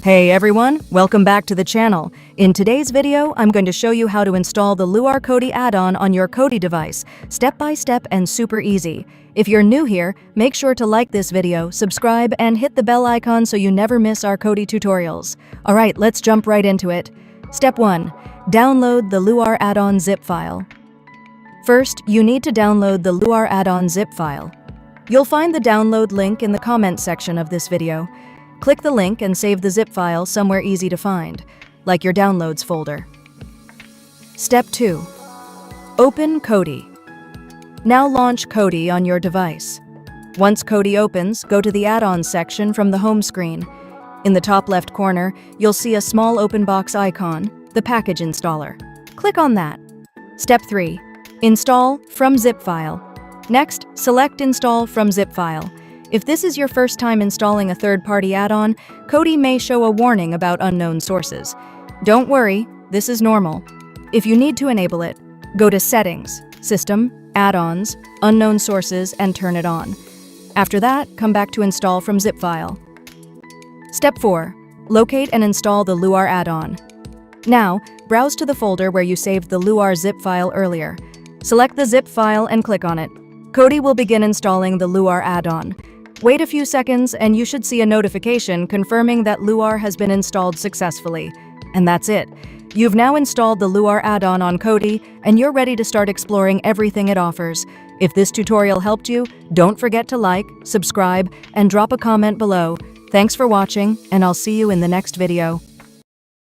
Hey everyone, welcome back to the channel. In today's video, I'm going to show you how to install the Luar Kodi add-on on your Kodi device, step by step and super easy. If you're new here, make sure to like this video, subscribe, and hit the bell icon so you never miss our Kodi tutorials. Alright, let's jump right into it. Step 1. Download the Luar add-on zip file. First, you need to download the Luar add-on zip file. You'll find the download link in the comment section of this video. Click the link and save the zip file somewhere easy to find, like your Downloads folder. Step 2. Open Kodi. Now launch Kodi on your device. Once Kodi opens, go to the Add-ons section from the home screen. In the top left corner, you'll see a small open box icon, the package installer. Click on that. Step 3. Install from zip file. Next, select Install from zip file. If this is your first time installing a third-party add-on, Kodi may show a warning about unknown sources. Don't worry, this is normal. If you need to enable it, go to Settings, System, Add-ons, Unknown Sources, and turn it on. After that, come back to Install from zip file. Step 4. Locate and install the Luar add-on. Now, browse to the folder where you saved the Luar zip file earlier. Select the zip file and click on it. Kodi will begin installing the Luar add-on. Wait a few seconds and you should see a notification confirming that Luar has been installed successfully. And that's it. You've now installed the Luar add-on on Kodi and you're ready to start exploring everything it offers. If this tutorial helped you, don't forget to like, subscribe, and drop a comment below. Thanks for watching, and I'll see you in the next video.